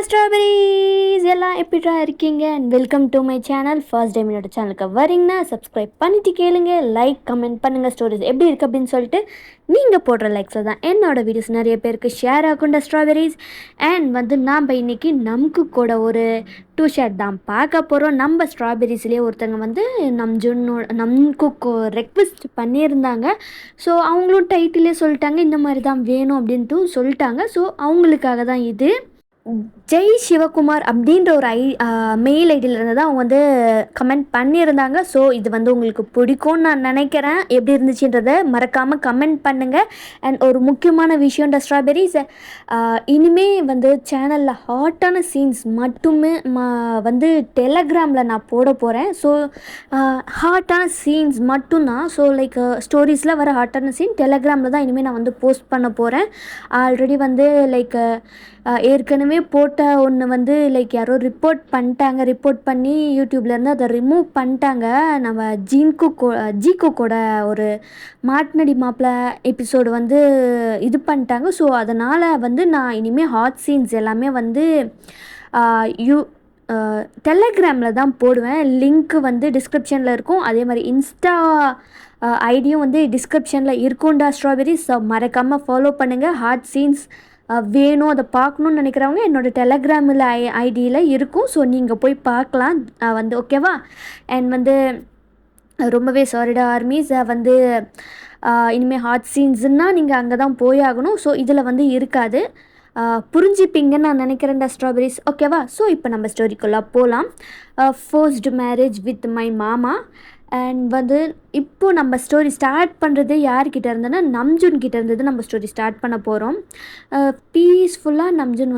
Strawberries எல்லாம் எப்படிடா இருக்கீங்க and welcome to my channel. First time என்னோட சேனலுக்கு வரீங்கன்னா சப்ஸ்கிரைப் பண்ணிட்டு கேளுங்க, லைக் கமெண்ட் பண்ணுங்கள். ஸ்டோரிஸ் எப்படி இருக்குது அப்படின்னு சொல்லிட்டு நீங்கள் போடுற லைக்ஸை தான் என்னோடய வீடியோஸ் நிறைய பேருக்கு ஷேர் ஆகுண்ட ஸ்ட்ராபெரிஸ். அண்ட் நாம் இன்றைக்கி நமக்கு கூட ஒரு டூ ஷேர் தான் பார்க்க போகிறோம். நம்ம ஸ்ட்ராபெரிஸ்லேயே ஒருத்தங்க நமக்கு ரெக்வெஸ்ட் பண்ணியிருந்தாங்க. ஸோ அவங்களும் டைட்டிலே சொல்லிட்டாங்க, இந்த மாதிரி தான் வேணும் அப்படின்ட்டு சொல்லிட்டாங்க. ஸோ அவங்களுக்காக தான் இது. ஜெய் சிவகுமார் அப்படின்ற ஒரு மெயில் ஐடியிலேருந்து தான் அவங்க கமெண்ட் பண்ணியிருந்தாங்க. ஸோ இது உங்களுக்கு பிடிக்கும்னு நான் நினைக்கிறேன். எப்படி இருந்துச்சுன்றதை மறக்காமல் கமெண்ட் பண்ணுங்கள். அண்ட் ஒரு முக்கியமான விஷயம்ன்ற ஸ்ட்ராபெரிஸ், இனிமேல் சேனலில் ஹாட்டான சீன்ஸ் மட்டுமே டெலகிராமில் நான் போட போகிறேன். ஸோ ஹாட்டான சீன்ஸ் மட்டும்தான். ஸோ லைக் ஸ்டோரிஸில் வர ஹாட்டான சீன் டெலகிராமில் தான் இனிமேல் நான் போஸ்ட் பண்ண போகிறேன். ஆல்ரெடி லைக் ஏற்கனவே போட்ட ஒன்று லைக் யாரோ ரிப்போர்ட் பண்ணி யூடியூப்லேருந்து அதை ரிமூவ் பண்ணிட்டாங்க. நம்ம ஜீக்குக்கோட ஒரு மாட்னடி மாப்பிள்ள எபிசோடு இது பண்ணிட்டாங்க. ஸோ அதனால் நான் இனிமேல் ஹாட் சீன்ஸ் எல்லாமே டெலகிராமில் தான் போடுவேன். லிங்க்கு டிஸ்கிரிப்ஷனில் இருக்கும். அதே மாதிரி இன்ஸ்டா ஐடியும் டிஸ்கிரிப்ஷனில் இருக்கும்டா ஸ்ட்ராபெரிஸ். ஸோ மறக்காமல் ஃபாலோ பண்ணுங்கள். ஹாட் சீன்ஸ் வேணும், அதை பார்க்கணுன்னு நினைக்கிறவங்க என்னோடய டெலகிராமில் ஐடியில் இருக்கும். ஸோ நீங்கள் போய் பார்க்கலாம் ஓகேவா. அண்ட் ரொம்பவே சாரிடா ஆர்மிஸ், இனிமேல் ஹாட் சீன்ஸுன்னால் நீங்கள் அங்கே தான் போய் ஆகணும். ஸோ இதில் இருக்காது, புரிஞ்சுப்பீங்கன்னு நான் நினைக்கிறேன்டா ஸ்ட்ராபெரிஸ், ஓகேவா. ஸோ இப்போ நம்ம ஸ்டோரிக்குள்ளே போகலாம். ஃபர்ஸ்ட் மேரேஜ் வித் மை மாமா. அண்ட் இப்போது நம்ம ஸ்டோரி ஸ்டார்ட் பண்ணுறது யார்கிட்ட இருந்ததுன்னா நம்ஜுன் கிட்டே இருந்தது நம்ம ஸ்டோரி ஸ்டார்ட் பண்ண போகிறோம். பீஸ்ஃபுல்லாக நம்ஜுன்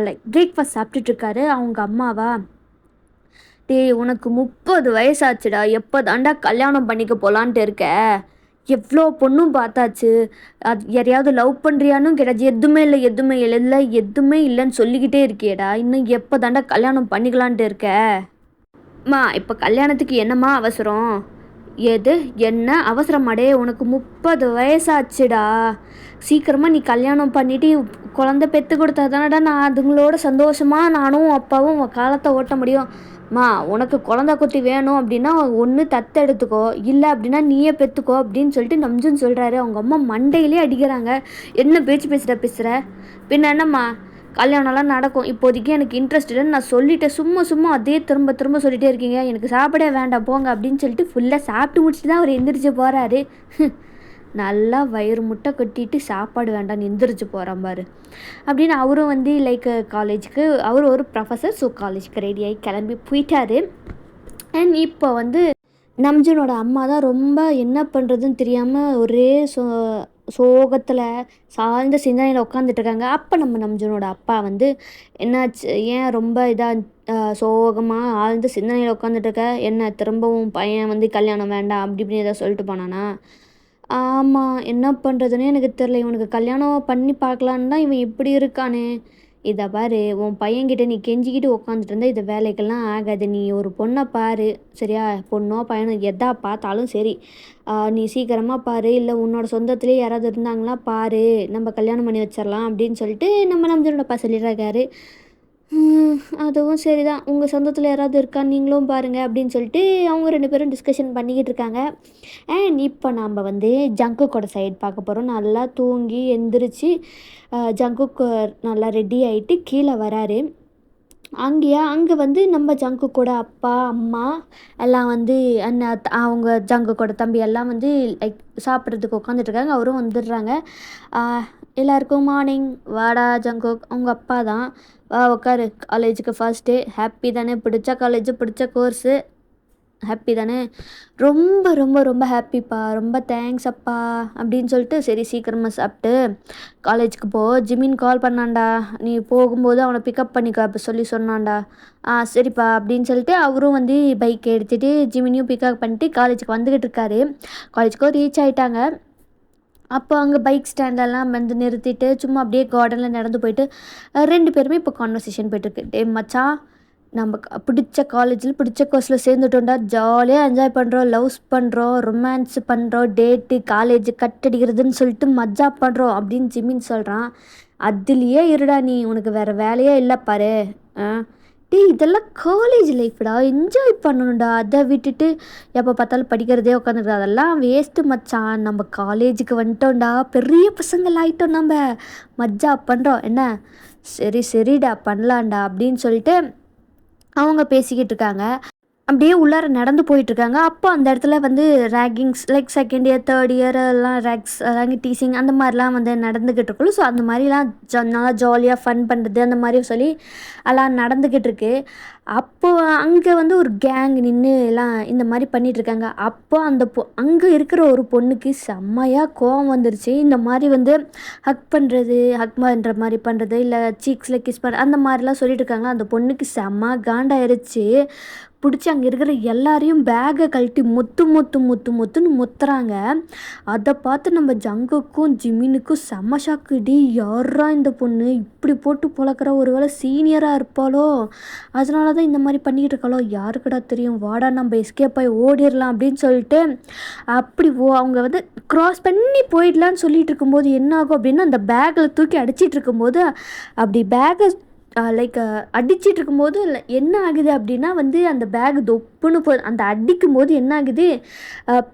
லைக் பிரேக்ஃபாஸ்ட் சாப்பிட்டுட்ருக்காரு. அவங்க அம்மாவா, உனக்கு 30 வயசாச்சுடா, எப்போ தாண்டா கல்யாணம் பண்ணிக்க போகலான்ட்டு இருக்க, எவ்வளோ பொண்ணும் பார்த்தாச்சு, அது யாரையாவது லவ் பண்ணுறியான்னு கேட்டாச்சு, எதுவுமே இல்லைன்னு சொல்லிக்கிட்டே இருக்கியேடா, இன்னும் எப்போ தாண்டா கல்யாணம் பண்ணிக்கலான்ட்டு இருக்க. இப்போ கல்யாணத்துக்கு என்னம்மா அவசரம், என்ன அவசரமாடே, உனக்கு 30 வயசாச்சுடா, சீக்கிரமாக நீ கல்யாணம் பண்ணிவிட்டு குழந்தை பெற்று கொடுத்தா தானடா நான் அதுங்களோட சந்தோஷமாக நானும் அப்பாவும் காலத்தை ஓட்ட முடியும். உனக்கு குழந்தை குட்டி வேணும் அப்படின்னா ஒன்று தத்தெடுத்துக்கோ, இல்லை அப்படின்னா நீயே பெற்றுக்கோ அப்படின்னு சொல்லிட்டு நம்ஜுன்னு சொல்கிறாரு. அவங்க அம்மா மண்டையிலே அடிக்கிறாங்க. என்ன பேசுகிற பின்ன என்னம்மா, கல்யாணம்லாம் நடக்கும், இப்போதைக்கு எனக்கு இன்ட்ரெஸ்ட் இல்லைன்னு நான் சொல்லிட்டேன், சும்மா அதே திரும்ப சொல்லிகிட்டே இருக்கீங்க, எனக்கு சாப்பிடவே வேண்டாம் போங்க அப்படின்னு சொல்லிட்டு ஃபுல்லாக சாப்பிட்டு முடிச்சுட்டு தான் அவர் எந்திரிச்சு போகிறாரு. நல்லா வயிறு முட்டை கட்டிட்டு சாப்பாடு வேண்டாம்னு எந்திரிச்சு போகிறான் பாரு அப்படின்னு அவரும் லைக் காலேஜுக்கு, அவர் ஒரு ப்ரொஃபஸர். ஸோ காலேஜுக்கு ரெடியாகி கிளம்பி போயிட்டாரு. அண்ட் இப்போ நம்ஜுனோட அம்மா தான் ரொம்ப என்ன பண்ணுறதுன்னு தெரியாமல் ஒரே சோகத்தில் சார்ந்த சிந்தனையில் உட்காந்துட்ருக்காங்க. அப்போ நம்ம நம்ஜுனோட அப்பா என்னாச்சு, ஏன் ரொம்ப இதாக சோகமாக ஆழ்ந்த சிந்தனையில் உட்காந்துட்ருக்க, என்ன திரும்பவும் பையன் கல்யாணம் வேண்டாம் அப்படி இப்படின்னு ஏதாவது சொல்லிட்டு போனானா. ஆமாம், என்ன பண்ணுறதுன்னு எனக்கு தெரில, இவனுக்கு கல்யாணம் பண்ணி பார்க்கலான்னு தான் இவன் இப்படி இருக்கானே. இதை பாரு, உன் பையன்கிட்ட நீ கெஞ்சிக்கிட்டு உட்காந்துட்டு இருந்தா இது வேலைக்கெல்லாம் ஆகாது. நீ ஒரு பொண்ணை பாரு, சரியா, பொண்ணோ பையனோ எதா பார்த்தாலும் சரி, நீ சீக்கிரமாக பாரு, இல்லை உன்னோட சொந்தத்துலேயே யாராவது இருந்தாங்களா பாரு, நம்ம கல்யாணம் பண்ணி வச்சிடலாம் அப்படின்னு சொல்லிட்டு நம்மளோடப்பா சொல்லிடுறாரு. அதுவும் சரி தான், உங்கள் சொந்தத்தில் யாராவது இருக்கா நீங்களும் பாருங்கள் அப்படின்னு சொல்லிட்டு அவங்க 2 பேரும் டிஸ்கஷன் பண்ணிக்கிட்டு இருக்காங்க. அண்ட் இப்போ நாம் ஜங்குக்கோட சைடு பார்க்க போகிறோம். நல்லா தூங்கி எந்திரிச்சு ஜங்குக்கு நல்லா ரெடி ஆகிட்டு கீழே வராரு. அங்கே நம்ம ஜங்குக்கோட அப்பா அம்மா எல்லாம் அண்ணன் அவங்க ஜங்குக்கோட தம்பி எல்லாம் லைக் சாப்பிட்றதுக்கு உட்காந்துட்ருக்காங்க. அவரும் வந்துடுறாங்க. எல்லாருக்கும் மார்னிங். வாடா ஜங்குக், அவங்க அப்பா தான், வா உட்காரு, காலேஜுக்கு ஃபர்ஸ்ட் டே, ஹாப்பி தானே, பிடிச்ச காலேஜு பிடிச்ச கோர்ஸு, ஹாப்பி தானே, ரொம்ப ரொம்ப ரொம்ப ஹாப்பிப்பா, ரொம்ப தேங்க்ஸ் அப்பா அப்படின்னு சொல்லிட்டு சரி சீக்கிரமாக சாப்பிட்டு காலேஜுக்கு போ, ஜிமின் கால் பண்ணான்டா, நீ போகும்போது அவனை பிக்கப் பண்ணிக்கோ அப்போ சொன்னான்டா. சரிப்பா அப்படின்னு சொல்லிட்டு அவரும் பைக் எடுத்துகிட்டு ஜிமினியும் பிக்கப் பண்ணிட்டு காலேஜுக்கு வந்துக்கிட்டு இருக்காரு. காலேஜுக்கும் ரீச் ஆகிட்டாங்க. அப்போ அங்கே பைக் ஸ்டாண்டெல்லாம் நிறுத்திட்டு சும்மா அப்படியே கார்டனில் நடந்து போயிட்டு 2 பேருமே இப்போ கான்வர்சேஷன் போய்ட்டுருக்கு. மச்சான், நம்ம பிடிச்ச காலேஜில் பிடிச்ச கோர்ஸில் சேர்ந்துட்டோம்டா, ஜாலியாக என்ஜாய் பண்ணுறோம், லவ்ஸ் பண்ணுறோம், ரொமான்ஸ் பண்ணுறோம், டேட்டு காலேஜ் கட் அடிக்கிறதுன்னு சொல்லிட்டு மஜா பண்ணுறோம் அப்படின்னு ஜிமின் சொல்கிறான். அதுலேயே இருடா நீ, உனக்கு வேறு வேலையே இல்லை பாரு. டேய் இதெல்லாம் காலேஜ் லைஃப்டா, என்ஜாய் பண்ணணும்டா. அதை விட்டுட்டு எப்போ பார்த்தாலும் படிக்கிறதே உட்காந்துருக்குது, அதெல்லாம் வேஸ்ட்டு மச்சான். நம்ம காலேஜுக்கு வந்துட்டோம்டா, பெரிய பசங்கள் ஆகிட்டோம், நம்ம மஜ்ஜா பண்ணுறோம் என்ன. சரி சரிடா பண்ணலாம்டா அப்படின்னு சொல்லிட்டு அவங்க பேசிக்கிட்டு இருக்காங்க. அப்படியே உள்ளார நடந்து போயிட்டுருக்காங்க. அப்போ அந்த இடத்துல வந்து raggings like second year third year எல்லாம் ரேங்கிங் டீசிங் அந்த மாதிரிலாம் வந்து நடந்துக்கிட்டு இருக்குல்ல. ஸோ அந்த மாதிரிலாம் நல்லா ஜாலியாக ஃபன் பண்ணுறது அந்த மாதிரி சொல்லி எல்லாம் நடந்துக்கிட்டு இருக்கு. அப்போது அங்கே வந்து ஒரு கேங் நின்று எல்லாம் இந்த மாதிரி பண்ணிகிட்ருக்காங்க. அப்போ அந்த அங்கே இருக்கிற ஒரு பொண்ணுக்கு செம்மையாக கோவம் வந்துருச்சு. இந்த மாதிரி வந்து ஹக் பண்ணுறது, ஹக் பண்ணுற மாதிரி பண்ணுறது, இல்லை சீக்ஸில் கிஸ் பண்ணுற அந்த மாதிரிலாம் சொல்லிட்டு இருக்காங்க. அந்த பொண்ணுக்கு செம்ம காண்டாயிருச்சு. பிடிச்சி அங்கே இருக்கிற எல்லாரையும் பேக்கை கழட்டி முத்துன்னு முத்துறாங்க. அதை பார்த்து நம்ம ஜங்குக்கும் ஜிமினுக்கும் செம்ம ஷாக்கு. டி யாரா இந்த பொண்ணு இப்படி போட்டு பொழக்கிற, ஒரு வேளை சீனியராக இருப்பாளோ, அதனால தான் இந்த மாதிரி பண்ணிக்கிட்டு இருக்காளோ, யாருக்குடா தெரியும், வாடா நம்ம எஸ்கேப் ஆகி ஓடிடலாம் அப்படின்னு சொல்லிட்டு அப்படி அவங்க வந்து க்ராஸ் பண்ணி போயிடலான்னு சொல்லிட்டு இருக்கும்போது என்ன ஆகும் அப்படின்னா, அந்த பேக்கில் தூக்கி அடிச்சிட்டு இருக்கும்போது அப்படி பேக்கை லைக் அடிச்சிட்டு இருக்கும்போது என்ன ஆகுது அப்படின்னா வந்து அந்த பேக் தொப்புன்னு அந்த அடிக்கும் போது என்ன ஆகுது,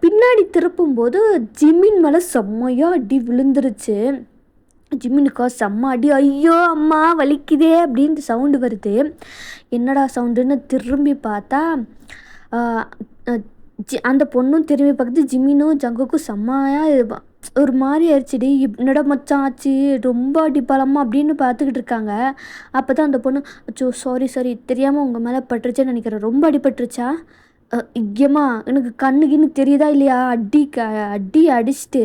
பின்னாடி திருப்பும்போது ஜிமின் மேலே செம்மையாக அடி விழுந்துருச்சு. ஜிம்மினுக்கா செம்ம அடி. ஐயோ அம்மா வலிக்குதே அப்படின்ட்டு சவுண்டு வருது. என்னடா சவுண்டுன்னு திரும்பி பார்த்தா அந்த பொண்ணும் திரும்பி பார்க்குது. ஜிம்மினும் ஜங்குக்கும் செம்மையாக ஒரு மாதிரி ஆயிடுச்சுடி. என்னடா மச்சான் ஆச்சு, ரொம்ப அடிப்பலமா அப்படின்னு பார்த்துக்கிட்டு இருக்காங்க. அப்போ தான் அந்த பொண்ணு, அச்சோ சாரி தெரியாமல் உங்கள் மேலே பட்டுருச்சுன்னு நினைக்கிறேன், ரொம்ப அடிபட்டுருச்சா? ஐயம்மா எனக்கு கண்ணுக்குன்னு தெரியுதா இல்லையா, அடி அடிச்சுட்டு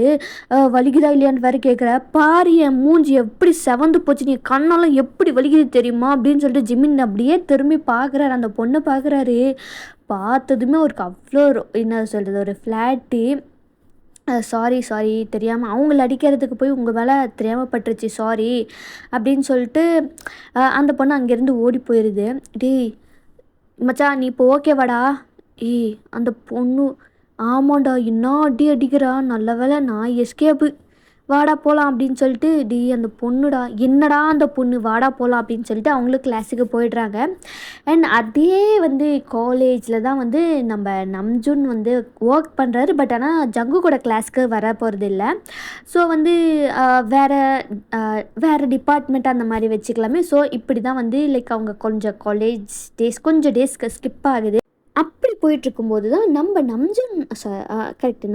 வலிக்குதா இல்லையான்னு வேறு கேட்குற. பாரு என் மூஞ்சி எப்படி செவந்து போச்சு, நீ கண்ணெல்லாம் எப்படி வலிக்குது தெரியுமா அப்படின்னு சொல்லிட்டு ஜிமின் அப்படியே திரும்பி பார்க்குறாரு. அந்த பொண்ணை பார்க்குறாரு. பார்த்ததுமே அவருக்கு அவ்வளோ என்ன சொல்கிறது, ஒரு ஃப்ளாட்டு. சாரி தெரியாமல் அவங்கள அடிக்கிறதுக்கு போய் உங்கள் மேலே தெரியாமல் பட்டுருச்சு, சாரி அப்படின்னு சொல்லிட்டு அந்த பொண்ணு அங்கேருந்து ஓடி போயிடுது. டேய் மச்சான் நீ இப்போ ஓகேவாடா? அந்த பொண்ணு ஆமாண்டா என்ன அடி அடிக்கிறா, நல்ல வேலை நான் எஸ்கேப்பு, வாடா போகலாம் அப்படின்னு சொல்லிட்டு. அந்த பொண்ணுடா, என்னடா அந்த பொண்ணு வாடா போகலாம் அப்படின்னு சொல்லிட்டு அவங்களும் கிளாஸுக்கு போயிடுறாங்க. அண்ட் அதே வந்து காலேஜில் தான் வந்து நம்ம நம்ஜுன் வந்து ஒர்க் பண்ணுறாரு. பட் ஆனால் ஜங்கு கூட கிளாஸ்க்கு வர போகிறது இல்லை. ஸோ வந்து வேறு டிபார்ட்மெண்ட் அந்த மாதிரி வச்சுக்கலாமே. ஸோ இப்படி தான் வந்து லைக் அவங்க கொஞ்சம் கொஞ்சம் டேஸ்க்கு ஸ்கிப் ஆகுது. அப்படி போயிட்டுருக்கும்போது தான் நம்ம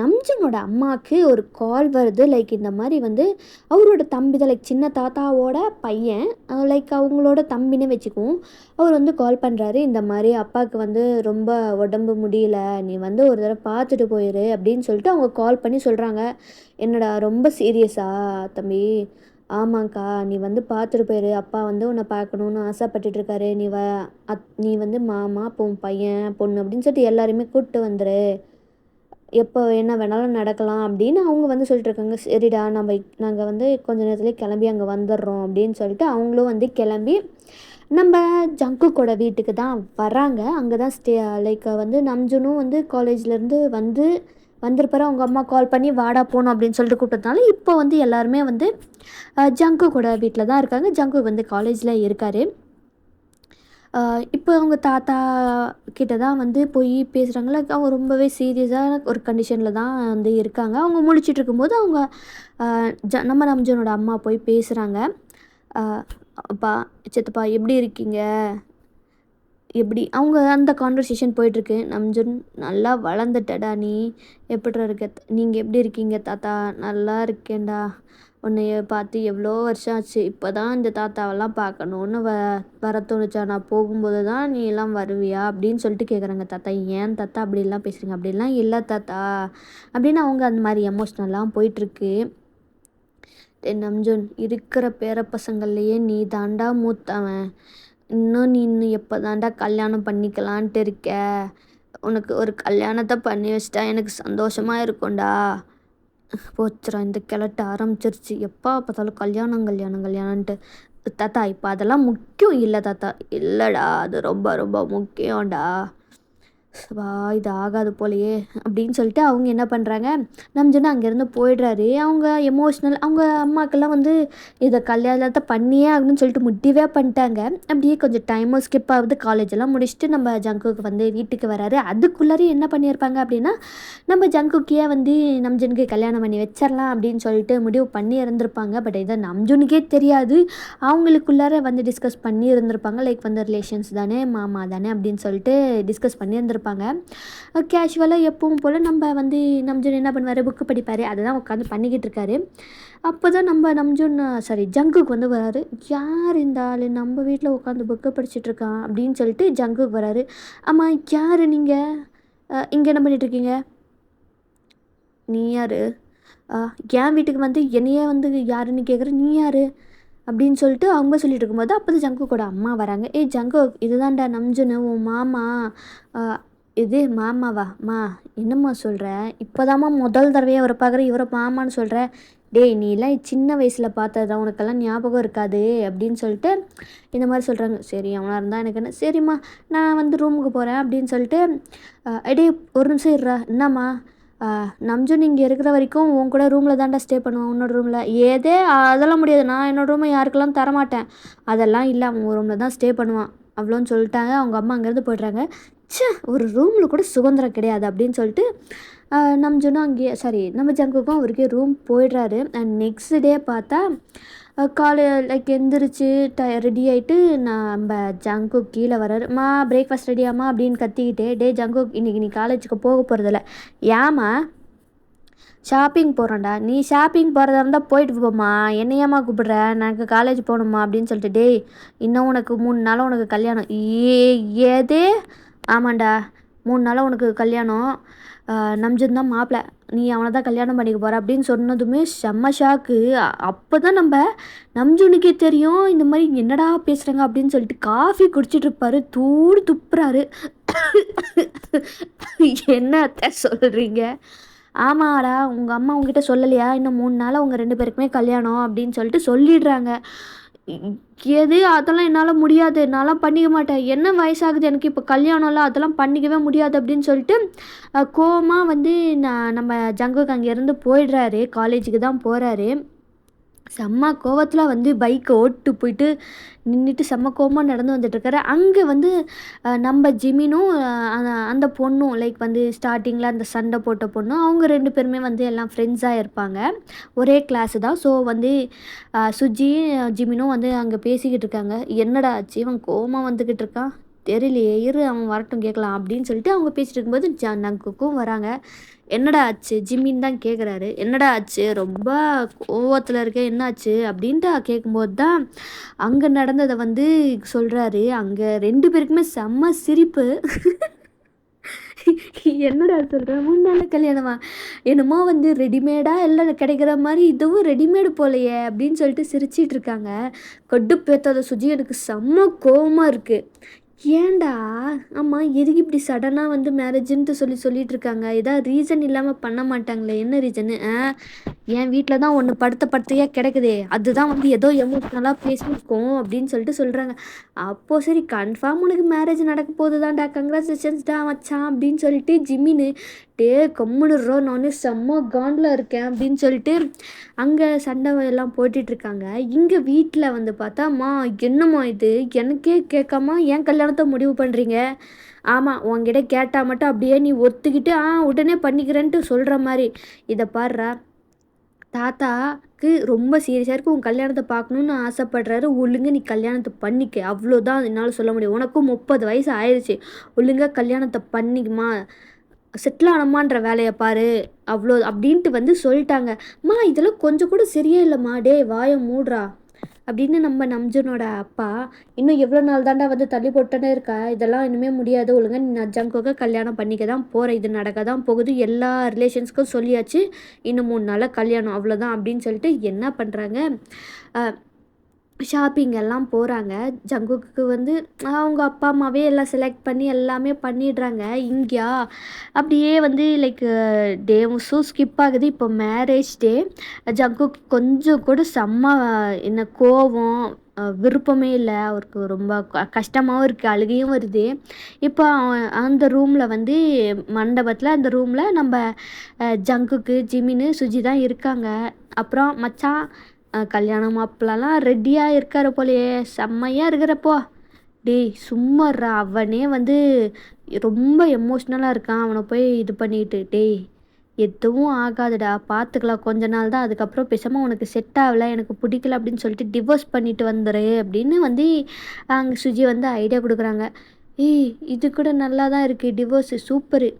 நம்ஜனோட அம்மாவுக்கு ஒரு கால் வருது. லைக் இந்த மாதிரி வந்து அவரோட தம்பி தான், லைக் சின்ன தாத்தாவோட பையன், லைக் அவங்களோட தம்பினே வச்சுக்குவோம். அவர் வந்து கால் பண்ணுறாரு. இந்த மாதிரி அப்பாவுக்கு வந்து ரொம்ப உடம்பு முடியல, நீ வந்து ஒரு தடவை பார்த்துட்டு போயிரு அப்படின்னு சொல்லிட்டு அவங்க கால் பண்ணி சொல்கிறாங்க. என்னடா ரொம்ப சீரியஸா தம்பி? ஆமாங்க்கா, நீ வந்து பார்த்துட்டு போயிரு, அப்பா வந்து உன்னை பார்க்கணுன்னு ஆசைப்பட்டுட்ருக்காரு, நீ வந்து மாமா பையன் பொண்ணு அப்படின்னு சொல்லிட்டு எல்லாருமே கூப்பிட்டு வந்துரு, எப்போ என்ன வேணாலும் நடக்கலாம் அப்படின்னு அவங்க வந்து சொல்லிட்டுருக்காங்க. சரிடா நாங்கள் வந்து கொஞ்ச நேரத்துலேயே கிளம்பி அங்கே வந்துடுறோம் அப்படின்னு சொல்லிட்டு அவங்களும் வந்து கிளம்பி நம்ம ஜங்குக்கோட வீட்டுக்கு தான் வராங்க. அங்கே தான் லைக் வந்து நம்ஜுனும் வந்து காலேஜ்லேருந்து வந்திருப்பாரு. அவங்க அம்மா கால் பண்ணி வாடா போகணும் அப்படின்னு சொல்லிட்டு கூப்பிட்டதுனால இப்போ வந்து எல்லாருமே வந்து ஜங்கு கூட வீட்டில் தான் இருக்காங்க. ஜங்கு வந்து காலேஜில் இருக்கார். இப்போ அவங்க தாத்தா கிட்ட தான் வந்து போய் பேசுகிறாங்கள. அவங்க ரொம்பவே சீரியஸான ஒரு கண்டிஷனில் தான் வந்து இருக்காங்க. அவங்க முழிச்சிட்டு இருக்கும்போது அவங்க நம்ம நம்ஜனோட அம்மா போய் பேசுகிறாங்க. அப்பா சித்தப்பா எப்படி இருக்கீங்க, எப்படி அவங்க அந்த கான்வர்சேஷன் போயிட்டுருக்கு. நம்ஜன் நல்லா வளர்ந்துட்டடா, நீ எப்படிடா இருக்க, நீங்கள் எப்படி இருக்கீங்க தாத்தா? நல்லா இருக்கேன்டா, உன்னைய பார்த்து எவ்வளோ வருஷம் ஆச்சு, இப்போ தான் இந்த தாத்தாவெல்லாம் பார்க்கணுன்னு வர தோணுச்சா, நான் போகும்போது தான் நீ எல்லாம் வருவியா அப்படின்னு சொல்லிட்டு கேட்குறாங்க. தாத்தா ஏன் தாத்தா அப்படிலாம் பேசுகிறீங்க? அப்படிலாம் இல்லை தாத்தா அப்படின்னு அவங்க அந்த மாதிரி எமோஷ்னல்லாம் போயிட்டுருக்கு. நம்ஜன் இருக்கிற பேர பசங்கள்லையே நீ தாண்டா மூத்தவன், இன்னும் எப்போ தாண்டா கல்யாணம் பண்ணிக்கலான்ட்டு இருக்க, உனக்கு ஒரு கல்யாணத்தை பண்ணி வச்சிட்டா எனக்கு சந்தோஷமாக இருக்கும்டா. போச்சுடா இந்த கிழட்டு ஆரம்பிச்சிருச்சு, எப்போ பார்த்தாலும் கல்யாணம்ன்ட்டு. தாத்தா இப்போ அதெல்லாம் முக்கியம் இல்லை தாத்தா. இல்லைடா அது ரொம்ப ரொம்ப முக்கியம்டா. வா இது ஆகாது போலயே அப்படின்னு சொல்லிட்டு அவங்க என்ன பண்ணுறாங்க, நம்ஜுன்னு அங்கேருந்து போயிடுறாரு. அவங்க எமோஷ்னல் அவங்க அம்மாக்கெல்லாம் வந்து இதை கல்யாணத்தை பண்ணியே ஆகணும்னு சொல்லிட்டு முடிவே பண்ணிட்டாங்க. அப்படியே கொஞ்சம் டைமும் ஸ்கிப் ஆகுது. காலேஜெல்லாம் முடிச்சுட்டு நம்ம ஜங்குக்கு வந்து வீட்டுக்கு வராரு. அதுக்குள்ளாரே என்ன பண்ணியிருப்பாங்க அப்படின்னா, நம்ம ஜங்குக்கே வந்து நம்ஜுனுக்கு கல்யாணம் பண்ணி வச்சிடலாம் அப்படின்னு சொல்லிட்டு முடிவு பண்ணி இருந்திருப்பாங்க. பட் இதை நம்ஜுனுக்கே தெரியாது. அவங்களுக்குள்ளார வந்து டிஸ்கஸ் பண்ணி இருந்திருப்பாங்க. லைக் வந்து ரிலேஷன்ஸ் தானே, மாமா தானே அப்படின்னு சொல்லிட்டு டிஸ்கஸ் பண்ணி இருந்திருப்பாங்க. கேஷுவலாக எப்பவும் போல் நம்ம வந்து நம்ஜுன் என்ன பண்ணுவார், புக்கு படிப்பார். அதை தான் உட்காந்து பண்ணிக்கிட்டு இருக்காரு. அப்போ தான் நம்ம நம்ஜுன் ஜங்குக்கு வந்து வராரு. யார் இந்த ஆள் நம்ம வீட்டில் உட்காந்து புக்கு படிச்சுட்ருக்கான் அப்படின்னு சொல்லிட்டு ஜங்குக்கு வராரு. ஆமாம் யார் நீங்கள், இங்கே என்ன பண்ணிகிட்ருக்கீங்க, நீ யார், என் வீட்டுக்கு வந்து என்னையே வந்து யாருன்னு கேட்குற, நீ யார் அப்படின்னு சொல்லிட்டு அவங்க சொல்லிட்டு இருக்கும்போது அப்போ தான் ஜங்குக்கோட அம்மா வராங்க. ஏய் ஜங்குக், இதுதான்டா நம்ஜுன்னு உன் மாமா. இது மாமாவா, என்னம்மா சொல்கிற, இப்போதாம்மா முதல் தடவையாக அவரை பார்க்குற, இவரை மாமான்னு சொல்கிற, டேய் நீலாம் சின்ன வயசில் பார்த்ததா, உனக்கெல்லாம் ஞாபகம் இருக்காது அப்படின்னு சொல்லிட்டு இந்த மாதிரி சொல்கிறாங்க. சரி அவனாக இருந்தால் எனக்கு என்ன, சரிம்மா நான் வந்து ரூமுக்கு போகிறேன் அப்படின்னு சொல்லிட்டு, டே ஒரு நிமிஷம் இருறா, என்னம்மா, நம்ஜுன் இங்கே இருக்கிற வரைக்கும் உன் கூட ரூமில் தான்டா ஸ்டே பண்ணுவான், உன்னோட ரூமில். ஏதே அதெல்லாம் முடியாது, நான் என்னோட ரூமை யாருக்கெல்லாம் தரமாட்டேன், அதெல்லாம் இல்லை, அவன் ரூமில் தான் ஸ்டே பண்ணுவான் அவ்வளோன்னு சொல்லிட்டாங்க. அவங்க அம்மா அங்கேருந்து போய்ட்றாங்க. ஒரு ரூமில் கூட சுதந்திரம் கிடையாது அப்படின்னு சொல்லிட்டு நம்ஜுனும் அங்கேயே நம்ம ஜங்குக்கும் அவருக்கே ரூம் போயிடுறாரு. அண்ட் நெக்ஸ்ட் டே பார்த்தா லைக் எந்திரிச்சு ரெடி ஆகிட்டு நம்ம ஜங்குக் கீழே வர்றாரு. பிரேக்ஃபாஸ்ட் ரெடியாம்மா அப்படின்னு கத்திக்கிட்டே, டே ஜங்குக் இன்றைக்கி நீ காலேஜுக்கு போக போகிறதில்ல. ஏம்மா, ஷாப்பிங் போகிறோம்டா, நீ ஷாப்பிங் போகிறதா இருந்தால் போயிட்டு போம்மா, என்னையாம்மா கூப்பிடுற, எனக்கு காலேஜ் போகணுமா அப்படின்னு சொல்லிட்டு, டேய் இன்னும் உனக்கு 3 நாளாக உனக்கு கல்யாணம். ஏதே, ஆமாண்டா 3 நாளாக உனக்கு கல்யாணம், நம்ஜுன் தான் மாப்பிள்ளை, நீ அவனை தான் கல்யாணம் பண்ணிக்க போகிற அப்படின்னு சொன்னதுமே செம்ம ஷாக்கு. அப்போ தான் நம்ம நம்ஜுனுக்கே தெரியும் இந்த மாதிரி என்னடா பேசுகிறாங்க அப்படின்னு சொல்லிட்டு காஃபி குடிச்சிட்டு இருப்பாரு. தூடு துப்புறாரு. என்னத்த சொல்கிறீங்க, ஆமாடா உங்கள் அம்மா உங்ககிட்ட சொல்லலையா, இன்னும் 3 நாளாக உங்கள் 2 பேருக்குமே கல்யாணம் அப்படின்னு சொல்லிட்டு சொல்லிடுறாங்க. எது அதெல்லாம் என்னால் முடியாது, என்னால் பண்ணிக்க மாட்டேன், என்ன வயசாகுது எனக்கு இப்போ, கல்யாணம்லாம் அதெல்லாம் பண்ணிக்கவே முடியாது அப்படின்னு சொல்லிட்டு கோவமாக வந்து நம்ம ஜங்குக்கு அங்கேருந்து போயிடுறாரு. காலேஜுக்கு தான் போகிறாரு. செம்ம கோவத்தில் வந்து பைக்கை ஓட்டு போயிட்டு நின்றுட்டு செம்ம கோவமாக நடந்து வந்துட்டுருக்காரு. அங்கே வந்து நம்ம ஜிமினும் அந்த பொண்ணும் லைக் வந்து ஸ்டார்டிங்கில் அந்த சண்டை போட்ட பொண்ணும், அவங்க 2 பேருமே வந்து எல்லாம் ஃப்ரெண்ட்ஸாக இருப்பாங்க. ஒரே கிளாஸு தான். ஸோ வந்து சுஜி ஜிமினும் வந்து அங்கே பேசிக்கிட்டு இருக்காங்க. என்னடா ஆச்சு, இவன் கோவமாக வந்துக்கிட்டு இருக்கான், தெரியலையே, இரு அவன் வரட்டும் கேட்கலாம் அப்படின்னு சொல்லிட்டு அவங்க பேசிட்டு இருக்கும்போது ஜங்குக்கும் வராங்க. என்னடா ஆச்சு ஜிம்மின்னு தான் கேட்குறாரு. என்னடா ஆச்சு, ரொம்ப கோவத்தில் இருக்க, என்ன ஆச்சு அப்படின்ட்டு கேட்கும்போது தான் அங்கே நடந்ததை வந்து சொல்கிறாரு. அங்கே 2 பேருக்குமே செம்ம சிரிப்பு. என்னடா சொல்கிற, 3 நாள் கல்யாணமா, என்னமோ வந்து ரெடிமேடாக எல்லாம் கிடைக்கிற மாதிரி இதுவும் ரெடிமேடு போலையே அப்படின்னு சொல்லிட்டு சிரிச்சிட்டு இருக்காங்க. கடுப்பேத்தாத சுஜி, எனக்கு செம்ம கோவமாக இருக்குது. ஏன்டா, ஆமாம் எதுக்கு இப்படி சடனாக வந்து மேரேஜுன்ட்டு சொல்லிட்டு இருக்காங்க, ஏதாவது ரீசன் இல்லாமல் பண்ண மாட்டாங்களே, என்ன ரீசனு, என் வீட்டில் தான் ஒன்று படுத்தையாக கிடக்குதே, அதுதான் வந்து ஏதோ எமோஷ்னலாக பேசியிருக்கோம் அப்படின்னு சொல்லிட்டு சொல்கிறாங்க. அப்போது சரி கன்ஃபார்ம் உனக்கு மேரேஜ் நடக்க போகுது தான்டா, கங்க்ராச்சுலேஷன்ஸ்டா மச்சான் அப்படின்னு சொல்லிட்டு ஜிம்மின்னு, டே கம்முனுறோ நானே செம்ம காண்டில் இருக்கேன் அப்படின்னு சொல்லிட்டு அங்கே சண்டை எல்லாம் போட்டுட்ருக்காங்க. இங்கே வீட்டில் வந்து பார்த்தாம்மா, என்னம்மா இது எனக்கே கேட்காம ஏன் கல்யாணத்தை முடிவு பண்ணுறீங்க, ஆமாம் உங்ககிட்ட கேட்டால் மட்டும் அப்படியே நீ ஒத்துக்கிட்டு உடனே பண்ணிக்கிறேன்ட்டு சொல்கிற மாதிரி, இதை பாடுறா, தாத்தாக்கு ரொம்ப சீரியஸாக இருக்குது, உன் கல்யாணத்தை பார்க்கணுன்னு ஆசைப்படுறாரு, ஒழுங்காக நீ கல்யாணத்தை பண்ணிக்க, அவ்வளோதான் என்னால் சொல்ல முடியும், உனக்கும் 30 வயசு ஆயிடுச்சு, ஒழுங்காக கல்யாணத்தை பண்ணிக்குமா, செட்டில் ஆனமான்ற வேலையை பாரு, அவ்வளோ அப்படின்ட்டு வந்து சொல்லிட்டாங்க. இதெல்லாம் கொஞ்சம் கூட சரியே இல்லைம்மா, டே வாயை மூடுறா அப்படின்னு நம்ம நம்ஜுனோட அப்பா, இன்னும் எவ்வளோ நாள் தாண்டா வந்து தள்ளி போட்டுனே இருக்கா, இதெல்லாம் இனிமேல் முடியாது, ஒழுங்காக நீ ஜங்குக்கு கல்யாணம் பண்ணிக்க தான் போகிற, இது நடக்க தான் போகுது, எல்லா ரிலேஷன்ஸ்க்கும் சொல்லியாச்சு, இன்னும் 3 நாளில் கல்யாணம் அவ்வளோதான் அப்படின்னு சொல்லிட்டு என்ன பண்ணுறாங்க, ஷாப்பிங் எல்லாம் போகிறாங்க. ஜங்குக்கு வந்து அவங்க அப்பா அம்மாவே எல்லாம் செலக்ட் பண்ணி எல்லாமே பண்ணிடுறாங்க. இங்கேயா அப்படியே வந்து லைக் டேவும் ஸ்கிப் ஆகுது. இப்போ மேரேஜ் டே. ஜங்குக்கு கொஞ்சம் கூட செம்ம என்ன கோவம், விருப்பமே இல்லை. அவருக்கு ரொம்ப கஷ்டமாகவும் இருக்குது, அழுகையும் வருது. இப்போ அந்த ரூமில் வந்து மண்டபத்தில் அந்த ரூமில் நம்ம ஜங்குக்கு, ஜிமின்னு, சுஜி தான் இருக்காங்க. அப்புறம் மச்சான் கல்யாணம் மாப்பிள்ளலாம் ரெடியாக இருக்காரு போலயே, செம்மையாக இருக்கிறப்போ. டேய் சும்மாறா, அவனே வந்து ரொம்ப எமோஷ்னலாக இருக்கான். அவனை போய் இது பண்ணிட்டு, டேய் எதுவும் ஆகாதுடா, பார்த்துக்கலாம் கொஞ்ச நாள் தான், அதுக்கப்புறம் பேசாமல் உனக்கு செட் ஆகலை, எனக்கு பிடிக்கல அப்படின்னு சொல்லிட்டு டிவோர்ஸ் பண்ணிட்டு வந்துரு அப்படின்னு வந்து அங்கே சுஜி வந்து ஐடியா கொடுக்குறாங்க. ஏய் இது கூட நல்லா தான் இருக்குது, டிவோர்ஸு சூப்பரு.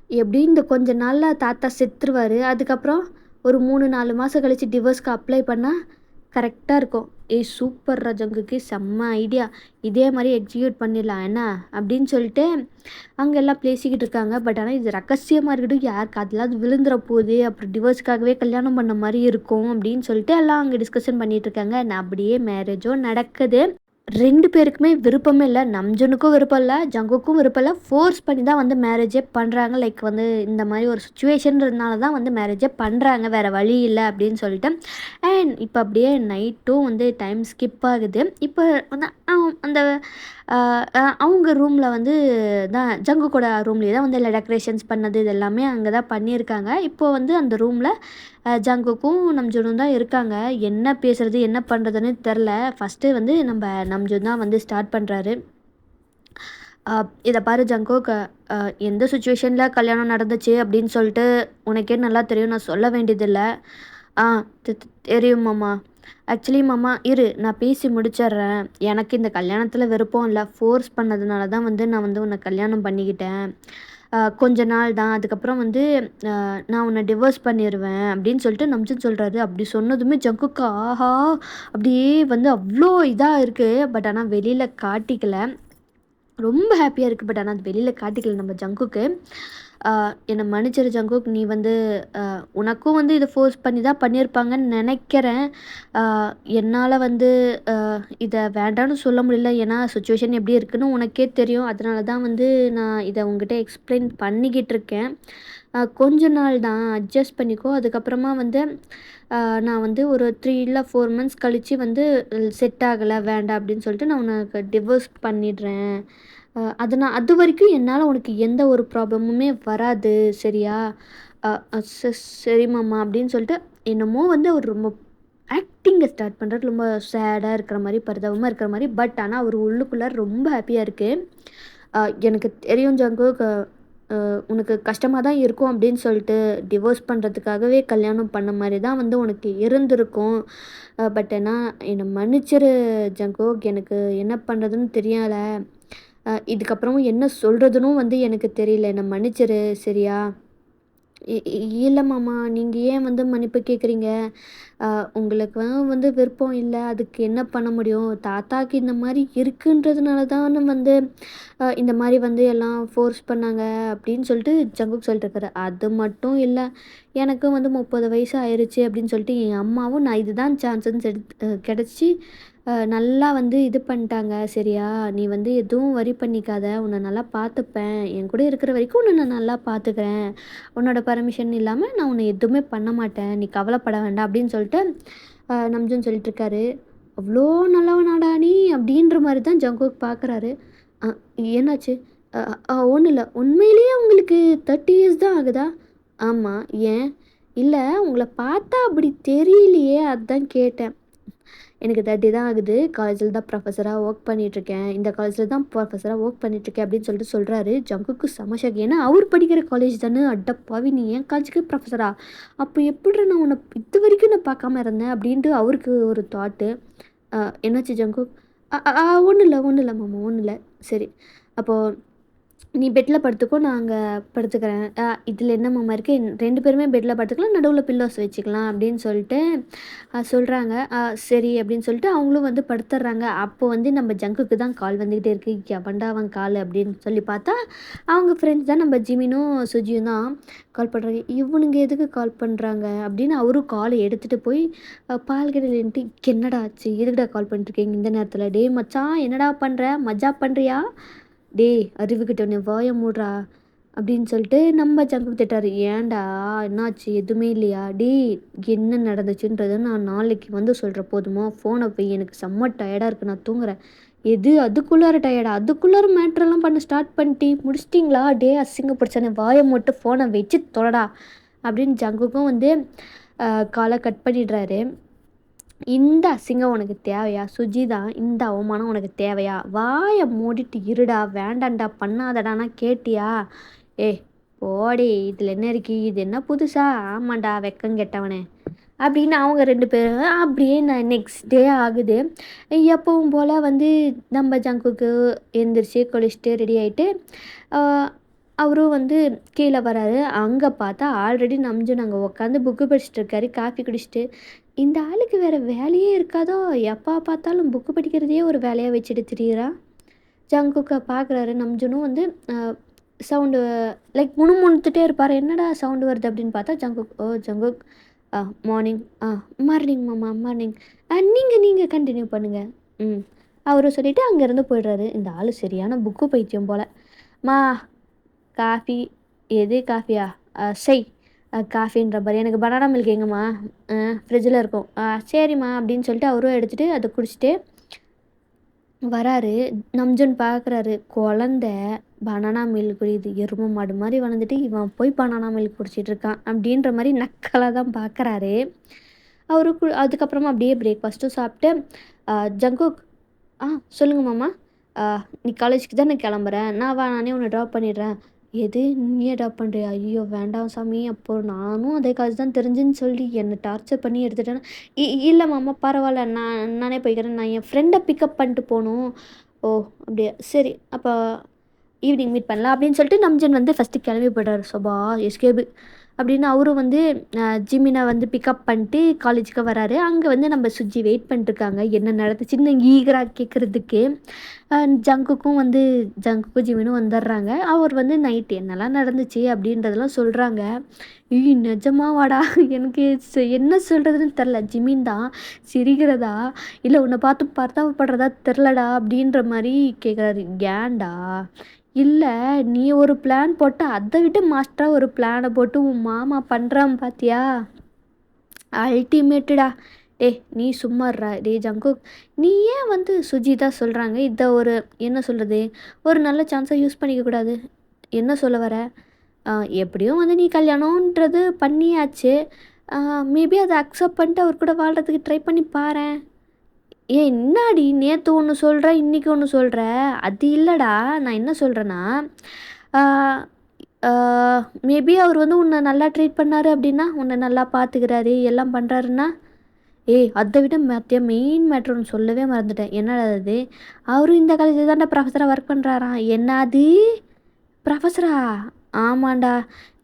எப்படியும் இந்த கொஞ்ச நாளில் தாத்தா செத்துருவார். அதுக்கப்புறம் ஒரு 3-4 மாதம் கழித்து டிவோர்ஸ்க்கு அப்ளை பண்ணால் கரெக்டாக இருக்கும். ஏய் சூப்பர் ஜங்குக்கு, செம்ம ஐடியா, இதே மாதிரி எக்ஸிக்யூட் பண்ணிடலாம் என்ன அப்படின்னு சொல்லிட்டு அங்கே எல்லாம் பேசிக்கிட்டு இருக்காங்க. பட் ஆனால் இது ரகசியமாக இருக்கட்டும், யாருக்கு அதெல்லாம் விழுந்துற போகுது, அப்புறம் டிவோர்ஸ்க்காகவே கல்யாணம் பண்ண மாதிரி இருக்கும் அப்படின்னு சொல்லிட்டு எல்லாம் அங்கே டிஸ்கஷன் பண்ணிகிட்டு இருக்காங்க. அப்படியே மேரேஜும் நடக்குது. 2 பேருக்குமே விருப்பமே இல்ல. நம்ஜூனுக்கும் விருப்பம் இல்ல, ஜங்குக்கும் விருப்பம் இல்ல. ஃபோர்ஸ் பண்ணி தான் வந்து மேரேஜே பண்ணுறாங்க. லைக் வந்து இந்த மாதிரி ஒரு சிச்சுவேஷன்றதுனால தான் வந்து மேரேஜே பண்ணுறாங்க. வேறு வழி இல்லை அப்படின்னு சொல்லிட்டு. அண்ட் இப்போ அப்படியே நைட்டும் வந்து டைம் ஸ்கிப் ஆகுது. இப்போ வந்து அந்த அவங்க ரூமில் வந்து தான் ஜங்குக்கோட ரூம்லேயே தான் வந்து எல்லா டெக்கரேஷன்ஸ் பண்ணது இது எல்லாமே அங்கே தான் பண்ணியிருக்காங்க. இப்போது வந்து அந்த ரூமில் ஜங்குக்கும் நம்ஜூனும் தான் இருக்காங்க. என்ன பேசுகிறது என்ன பண்ணுறதுன்னு தெரில. ஃபஸ்ட்டு வந்து நம்ம நம்ஜூன் தான் வந்து ஸ்டார்ட் பண்ணுறாரு. இதை பாரு ஜங்குக், எந்த சுச்சுவேஷனில் கல்யாணம் நடந்துச்சு அப்படின்னு சொல்லிட்டு உனக்கே நல்லா தெரியும், நான் சொல்ல வேண்டியதில்லை. ஆ தெரியும் மாமா. ஆக்சுவலி மாமா இரு, நான் பேசி முடிச்சிடுறேன். எனக்கு இந்த கல்யாணத்தில் விருப்பம் இல்லை, ஃபோர்ஸ் பண்ணதுனால தான் வந்து நான் வந்து உன்னை கல்யாணம் பண்ணிக்கிட்டேன். கொஞ்ச நாள் தான், அதுக்கப்புறம் வந்து நான் உன்னை டிவோர்ஸ் பண்ணிடுவேன் அப்படின்னு சொல்லிட்டு நம்ஜூன் சொல்கிறாரு. அப்படி சொன்னதுமே ஜங்குக்கு ஆஹா அப்படியே வந்து அவ்வளோ இதாக இருக்குது. பட் ஆனால் வெளியில் காட்டிக்கல. ரொம்ப ஹாப்பியாக இருக்குது. பட் ஆனால் அது வெளியில் காட்டிக்கல நம்ம ஜங்குக்கு. என்னை மன்னிச்சிரு ஜங்குக், நீ வந்து உனக்கும் வந்து இதை ஃபோர்ஸ் பண்ணி தான் பண்ணியிருப்பாங்கன்னு நினைக்கிறேன். என்னால் வந்து இதை வேண்டான்னு சொல்ல முடியல. ஏன்னா சுச்சுவேஷன் எப்படி இருக்குன்னு உனக்கே தெரியும். அதனால தான் வந்து நான் இதை உங்ககிட்ட எக்ஸ்பிளைன் பண்ணிக்கிட்டு இருக்கேன். கொஞ்ச நாள் தான், அட்ஜஸ்ட் பண்ணிக்கோ. அதுக்கப்புறமா வந்து நான் வந்து ஒரு 3 இல்லை 4 மந்த்ஸ் கழித்து வந்து செட் ஆகலை வேண்டாம் அப்படின்னு சொல்லிட்டு நான் உனக்கு டிவோர்ஸ் பண்ணிடுறேன். அது வரைக்கும் என்னால் உனக்கு எந்த ஒரு ப்ராப்ளமுமே வராது சரியா? சரி மாமா அப்படின்னு சொல்லிட்டு என்னமோ வந்து அவர் ரொம்ப ஆக்டிங்கை ஸ்டார்ட் பண்ணுறாரு. ரொம்ப சேடாக இருக்கிற மாதிரி, பரிதாபமாக இருக்கிற மாதிரி. பட் ஆனால் அவர் உள்ளுக்குள்ளே ரொம்ப ஹாப்பியாக இருக்குது. எனக்கு தெரியும் ஜங்குக், உனக்கு கஷ்டமாக தான் இருக்கும் அப்படின்னு சொல்லிட்டு டிவோர்ஸ் பண்ணுறதுக்காகவே கல்யாணம் பண்ண மாதிரி தான் வந்து உனக்கு இருந்திருக்கும். பட் ஆனால் என்னை மன்னிச்சிரு ஜங்குக், எனக்கு என்ன பண்ணுறதுன்னு தெரியலை. இதுக்கப்புறமும் என்ன சொல்கிறதுனும் வந்து எனக்கு தெரியல, என்னை மன்னிச்சிரு சரியா? இல்லை மாமா, நீங்கள் ஏன் வந்து மன்னிப்பு கேட்குறீங்க? உங்களுக்கு வந்து விருப்பம் இல்லை, அதுக்கு என்ன பண்ண முடியும்? தாத்தாக்கு இந்த மாதிரி இருக்குன்றதுனால தானே வந்து இந்த மாதிரி வந்து எல்லாம் ஃபோர்ஸ் பண்ணாங்க அப்படின்னு சொல்லிட்டு ஜங்குக் சொல்லிட்டுருக்காரு. அது மட்டும் இல்லை, எனக்கும் வந்து 30 வயசு ஆயிடுச்சு அப்படின்னு சொல்லிட்டு என் அம்மாவும் நான் இதுதான் சான்ஸ்ன்னு கிடச்சி நல்லா வந்து இது பண்ணிட்டாங்க சரியா? நீ வந்து எதுவும் வரி பண்ணிக்காத, உன்னை நல்லா பார்த்துப்பேன். என் கூட இருக்கிற வரைக்கும் உன்னை நான் நல்லா பார்த்துக்கிறேன். உன்னோட பர்மிஷன் இல்லாமல் நான் உன்னை எதுவுமே பண்ண மாட்டேன், நீ கவலைப்பட வேண்டாம் அப்படின்னு சொல்லிட்டு நம்ஜூன் சொல்லிட்டுருக்காரு. அவ்வளோ நல்லவனாடா நீ அப்படின்ற மாதிரி தான் ஜங்குக் பார்க்குறாரு. என்னாச்சு? ஒன்றும் இல்லை. உண்மையிலேயே உங்களுக்கு 30 இயர்ஸ் தான் ஆகுதா? ஆமாம். ஏன்? இல்லை உங்களை பார்த்தா அப்படி தெரியலையே, அதுதான் கேட்டேன். எனக்கு 30 தான் ஆகுது. காலேஜில் தான் ப்ரொஃபஸராக ஒர்க் பண்ணிகிட்ருக்கேன். இந்த காலேஜில் தான் ப்ரொஃபஸராக ஒர்க் பண்ணிகிட்ருக்கேன் அப்படின்னு சொல்லிட்டு சொல்கிறாரு. ஜங்குக்கு செம ஷாக். ஏன்னா அவர் படிக்கிற காலேஜ் தானே. அடப்பாவி, நீ என் காலேஜுக்கு ப்ரொஃபஸரா? அப்போ எப்படி நான் உன்னை இது வரைக்கும் நான் பார்க்காம இருந்தேன் அப்படின்ட்டு அவருக்கு ஒரு தாட்டு. என்னாச்சு ஜங்குக்? ஒன்றும் இல்லை ஒன்றும் இல்லை மாமா, ஒன்றும் இல்லை. சரி, அப்போது நீ பெட்டில் படுத்துக்கோ, நான் அங்கே படுத்துக்கிறேன். இதில் என்ன மாமா இருக்குது? 2 பேருமே பெட்டில் படுத்துக்கலாம், நடுவில் பில்லோஸ் வச்சுக்கலாம் அப்படின்னு சொல்லிட்டு சொல்கிறாங்க. சரி அப்படின்னு சொல்லிட்டு அவங்களும் வந்து படுத்துடுறாங்க. அப்போ வந்து நம்ம ஜங்குக்கு தான் கால் வந்துக்கிட்டே இருக்குது. எவன்டா அவன் கால் அப்படின்னு சொல்லி பார்த்தா அவங்க ஃப்ரெண்ட்ஸ் தான், நம்ம ஜிமினும் சுஜியும் தான் கால் பண்ணுறாங்க. இவனுங்க எதுக்கு கால் பண்ணுறாங்க அப்படின்னு அவரும் காலை எடுத்துகிட்டு போய் பால்கடையிலன்ட்டு, என்னடா ஆச்சு, எதுக்குடா கால் பண்ணிட்டுருக்கீங்க இந்த நேரத்தில்? டேய் மச்சான், என்னடா பண்ணுற, மஜா பண்ணுறியா? டேய் அறிவுக்கிட்ட நீ வாய மூடுறா அப்படின்னு சொல்லிட்டு நம்ம ஜங்குக் திட்டுறாரு. ஏன்டா என்னாச்சு? எதுவுமே இல்லையா? டேய் என்ன நடந்துச்சுன்றத நான் நாளைக்கு வந்து சொல்கிறேன் போதுமா? ஃபோனை போய் எனக்கு செம்ம டயர்டாக இருக்குது, நான் தூங்குறேன். எது அதுக்குள்ளார டயர்டா? அதுக்குள்ளார மேட்ரெல்லாம் பண்ண ஸ்டார்ட் பண்ணிட்டு முடிச்சிட்டிங்களா? டே அசிங்கப்படுத்தானே, வாயை மட்டும் ஃபோனை வச்சு தொலைடா அப்படின்னு ஜங்குக்கும் வந்து காலை கட் பண்ணிடுறாரு. இந்த அசிங்கம் உனக்கு தேவையா? சுஜிதா, இந்த அவமானம் உனக்கு தேவையா? வாயை மூடிட்டு இருடா, வேண்டாம்டா, பண்ணாதடானா கேட்டியா? ஏய் போடி, இதில் என்ன இருக்கு? இது என்ன புதுசா? ஆமாண்டா வெக்கம் கெட்டவனே அப்படின்னு அவங்க 2 பேரும் அப்படியே நெக்ஸ்ட் டே ஆகுது. எப்பவும் போல் வந்து நம்ம ஜங்குக்கு எந்திரிச்சு குளிச்சுட்டு ரெடி ஆகிட்டு அவரும் வந்து கீழே வராரு. அங்கே பார்த்தா ஆல்ரெடி நம்ஜுன் அங்கே உட்காந்து புக்கு படிச்சுட்டு இருக்காரு, காஃபி குடிச்சிட்டு. இந்த ஆளுக்கு வேறு வேலையே இருக்காதோ, எப்போ பார்த்தாலும் புக்கு படிக்கிறதையே ஒரு வேலையாக வச்சுட்டு திரியிறா. ஜங்குக்கை பார்க்குறாரு. நம்ஜுனும் வந்து சவுண்டு லைக் முணுமுணுத்துட்டே இருப்பார். என்னடா சவுண்டு வருது அப்படின்னு பார்த்தா ஜங்குக், ஓ ஜங்குக், மார்னிங், மார்னிங் மாமா மார்னிங், நீங்கள் கண்டினியூ பண்ணுங்கள். அவரும் சொல்லிவிட்டு அங்கேருந்து போயிடுறாரு. இந்த ஆள் சரியான புக்கு பைத்தியம் போல். மா காஃபி, எது காஃபியா? செய் காஃபின்ற மாதிரி. எனக்கு பனானா மில்க் எங்கம்மா? ஃப்ரிட்ஜில் இருக்கும். சரிம்மா அப்படின்னு சொல்லிட்டு அவரும் எடுத்துகிட்டு அதை குடிச்சிட்டு வராரு. நம்ஜுன் பார்க்குறாரு, குழந்த பனானா மில்க் குடியுது, எருமை மாடு மாதிரி வளர்ந்துட்டு இவன் போய் பனானா மில்க் குடிச்சிட்டு இருக்கான் அப்படின்ற மாதிரி நக்கலாக தான் பார்க்குறாரு. அவருக்கு அதுக்கப்புறமா அப்படியே பிரேக்ஃபாஸ்ட்டும் சாப்பிட்டு ஜங்குக், சொல்லுங்கள் மாமா. நீ காலேஜுக்கு தானே கிளம்புறேன், நானே உன்னை ட்ராப் பண்ணிடுறேன். எது நீயே ட்ராப் பண்ணுறியா? ஐயோ வேண்டாம் சாமி, அப்போ நானும் அதே காலேஜ் தான் தெரிஞ்சுன்னு சொல்லி என்னை டார்ச்சர் பண்ணி எடுத்துட்டேன்னா. இல்லை மாமா பரவாயில்ல, நானே போய்க்கிறேன், நான் என் ஃப்ரெண்டை பிக்கப் பண்ணிட்டு போகணும். ஓ அப்படியா, சரி அப்போ ஈவினிங் மீட் பண்ணலாம் அப்படின்னு சொல்லிட்டு நம்ஜன் வந்து ஃபஸ்ட்டு கிளம்பி போய்ட்டார். சோபா எஸ்கேபு அப்படின்னு அவரும் வந்து ஜிமினை வந்து பிக்கப் பண்ணிட்டு காலேஜுக்கு வராரு. அங்கே வந்து நம்ம சுஜி வெயிட் பண்ணிட்டுருக்காங்க, என்ன நடந்துச்சுன்னு ஈகராக கேட்குறதுக்கு. ஜங்குக்கும் வந்து ஜங்குக்கும் ஜிமினும் வந்துடுறாங்க. அவர் வந்து நைட்டு என்னெல்லாம் நடந்துச்சு அப்படின்றதெல்லாம் சொல்கிறாங்க. நிஜமா வாடா, எனக்கு என்ன சொல்கிறதுன்னு தெரில. ஜிமின் தான் சிரிக்கிறதா இல்லை உன்னை பார்த்து படுறதா தெரிலடா அப்படின்ற மாதிரி கேட்குறாரு. ஏன்டா? இல்லை நீ ஒரு பிளான் போட்டு அதை விட்டு மாஸ்டராக ஒரு பிளானை போட்டு உன் மாமா பண்ணுறான் பார்த்தியா? அல்டிமேட்டுடா. நீ சும்மாடுறா. ஜங்குக், நீ ஏன் வந்து சுஜிதா சொல்கிறாங்க இதை ஒரு என்ன சொல்கிறது, ஒரு நல்ல சான்ஸை யூஸ் பண்ணிக்கக்கூடாது? என்ன சொல்ல வர? எப்படியும் வந்து நீ கல்யாணன்றது பண்ணியாச்சு, மேபி அதை அக்செப்ட் பண்ணிட்டு அவர் கூட வாழ்கிறதுக்கு ட்ரை பண்ணி பாரேன். என்னாடி நேற்று ஒன்று சொல்கிற, இன்றைக்கி ஒன்று சொல்கிற? அது இல்லைடா, நான் என்ன சொல்கிறேன்னா, மேபி அவர் வந்து உன்னை நல்லா ட்ரீட் பண்ணார் அப்படின்னா, உன்னை நல்லா பார்த்துக்கிறாரு எல்லாம் பண்ணுறாருன்னா, அதை விட மெயின் மேட்ரு ஒன்று சொல்லவே மறந்துட்டேன். என்னடா அது? அவரும் இந்த காலேஜில் தான்டா ப்ரொஃபஸராக ஒர்க் பண்ணுறாராம். என்னது ப்ரொஃபஸரா? ஆமாண்டா,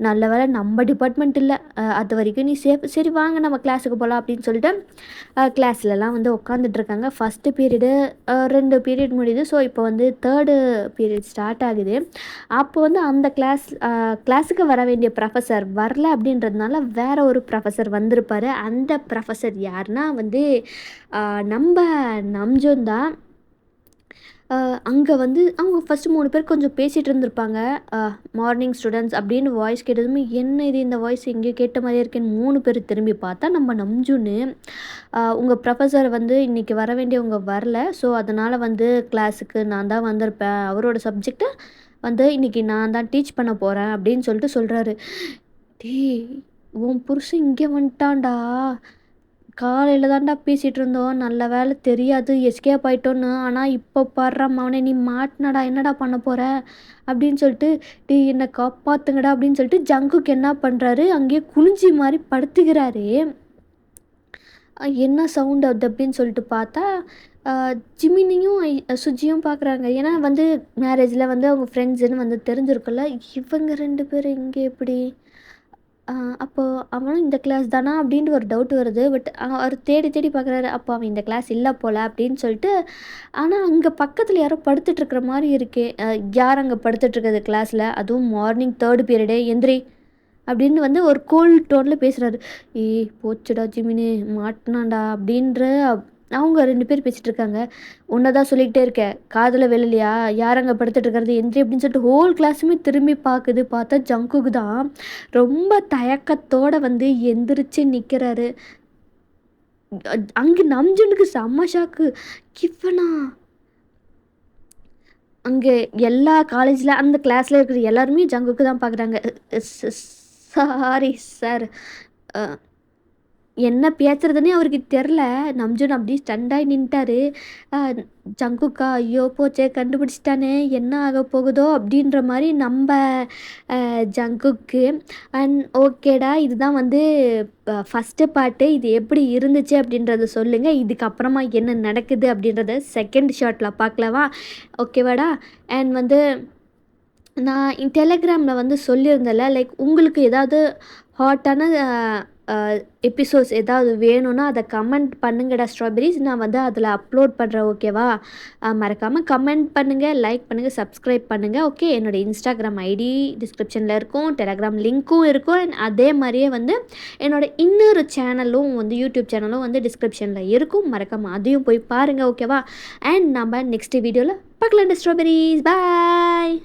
நல்ல வேலை நம்ம டிபார்ட்மெண்ட் இல்லை, அது வரைக்கும் நீ சேஃப். சரி வாங்க நம்ம கிளாஸுக்கு போகலாம் அப்படின்னு சொல்லிட்டு கிளாஸ்லலாம் வந்து உட்காந்துட்ருக்காங்க. ஃபஸ்ட்டு பீரியடு 2 பீரியட் முடியுது. ஸோ இப்போ வந்து 3rd பீரியட் ஸ்டார்ட் ஆகுது. அப்போ வந்து அந்த கிளாஸுக்கு வர வேண்டிய ப்ரொஃபஸர் வரல அப்படின்றதுனால வேறு ஒரு ப்ரொஃபஸர் வந்திருப்பார். அந்த ப்ரொஃபஸர் யாருன்னா வந்து நம்ம நம்ஜுன் தான். அங்கே வந்து அவங்க ஃபஸ்ட்டு 3 பேர் கொஞ்சம் பேசிகிட்டு இருந்திருப்பாங்க. மார்னிங் ஸ்டூடெண்ட்ஸ் அப்படின்னு வாய்ஸ் கேட்டதுமே, என்ன இது இந்த வாய்ஸ் எங்கேயோ கேட்ட மாதிரியே இருக்கேன்னு 3 பேர் திரும்பி பார்த்தா நம்ம நம்ஜுன்னு, உங்கள் ப்ரொஃபஸர் வந்து இன்றைக்கி வர வேண்டியவங்க வரல, ஸோ அதனால் வந்து கிளாஸுக்கு நான் தான் வந்திருப்பேன், அவரோட சப்ஜெக்டை வந்து இன்றைக்கி நான் தான் டீச் பண்ண போகிறேன் அப்படின்னு சொல்லிட்டு சொல்கிறாரு. உன் புருஷன் இங்கே வந்துட்டான்டா, காலையில் தான்டா பேசிகிட்டு இருந்தோம், நல்ல வேலை தெரியாது எஸ்கேப் ஆகிட்டோன்னு, ஆனால் இப்போ பாடுறா மவனே நீ மாட்டினடா, என்னடா பண்ண போகிற அப்படின்னு சொல்லிட்டு, என்னை காப்பாற்றுங்கடா அப்படின்னு சொல்லிட்டு ஜங்குக்கு என்ன பண்ணுறாரு, அங்கேயே குனிஞ்சி மாதிரி படுத்துக்கிறாரு. என்ன சவுண்ட் அது அப்படின்னு சொல்லிட்டு பார்த்தா ஜிமினியும் சுஜியும் பார்க்குறாங்க. ஏன்னா வந்து மேரேஜில் வந்து அவங்க ஃப்ரெண்ட்ஸுன்னு வந்து தெரிஞ்சிருக்குல்ல, இவங்க 2 பேரும் இங்கே எப்படி? அப்போது அவனும் இந்த கிளாஸ் தானா அப்படின்ட்டு ஒரு டவுட் வருது. பட் அவர் தேடி தேடி பார்க்குறாரு, அப்போ அவன் இந்த கிளாஸ் இல்லை போல் அப்படின்னு சொல்லிட்டு. ஆனால் அங்கே பக்கத்தில் யாரோ படுத்துட்ருக்குற மாதிரி இருக்கே. யார் அங்கே படுத்துட்ருக்குறது கிளாஸில்? அதுவும் மார்னிங் 3rd பீரியடே, எந்திரி அப்படின்னு வந்து ஒரு கூல் டோனில் பேசுகிறாரு. போச்சுடா ஜிமினு மாட்டினான்டா அப்படின்ற அவங்க 2 பேர் பேசிட்டு இருக்காங்க. "உன்ன தான் சொல்லிக்கிட்டே இருக்கேன். காதுல விழலையா? யார் அங்க படுத்துட்டு இருக்கிறது? எந்திரி" அப்படின்னு சொல்லிட்டு ஹோல் கிளாஸுமே திரும்பி பார்க்குது. பார்த்தா ஜங்குக் தான். ரொம்ப தயக்கத்தோட வந்து எந்திரிச்சு நிக்கிறாரு. அங்க நம்ஜூனுக்கு செம்ம ஷாக்கு. இவனா? அங்க எல்லா காலேஜ்ல அந்த கிளாஸ்ல இருக்கிற எல்லாருமே ஜங்குக்கு தான் பார்க்குறாங்க. Sorry sir. அ என்ன பேசுறதுன்னே அவருக்கு தெரில. நம்ஜூன் அப்படியே ஸ்டன்னாயி நின்ட்டாரு. அ ஜங்குக்கா, ஐயோ போச்சே கண்டுபிடிச்சிட்டானே! என்ன ஆக போகுதோ? அப்படின்ற மாரி நம்ப ஜங்குக்கு. அண்ட் ஓகேடா, இதுதான் வந்து ஃபர்ஸ்ட்டு பார்ட்டு. இது எப்படி இருந்துச்சு அப்படின்றத சொல்லுங்க. இதுக்கப்புறமா என்ன நடக்குது அப்படின்றத செகண்ட் ஷாட்ல பார்க்கலவா? ஓகேவாடா? அண்ட் வந்து நான் டெலகிராம்ல வந்து சொல்லியிருந்தேன்ல, லைக் உங்களுக்கு ஏதாவது ஹாட்டான எபிசோட்ஸ் ஏதாவது வேணும்னா, அத கமெண்ட் பண்ணுங்கடா ஸ்ட்ராபெர்ரீஸ். நான் வந்து அதில அப்லோட் பண்றேன். ஓகேவா? மறக்காம கமெண்ட் பண்ணுங்க, லைக் பண்ணுங்க, சப்ஸ்கிரைப் பண்ணுங்க. ஓகே. என்னோட இன்ஸ்டாகிராம் ஐடி டிஸ்கிரிப்ஷன்ல இருக்கும். டெலகிராம் லிங்க்கும் இருக்கும். அண்ட் அதே மாரியே வந்து என்னோட இன்னொரு சேனலும் வந்து யூடியூப் சேனலும் வந்து டிஸ்கிரிப்ஷன்ல இருக்கும். மறக்காம அதையும் போய் பாருங்க. ஓகேவா? அண்ட் நம்ம நெக்ஸ்ட் வீடியோல பார்க்கலாம்டா ஸ்ட்ராபெர்ரீஸ். பாய்.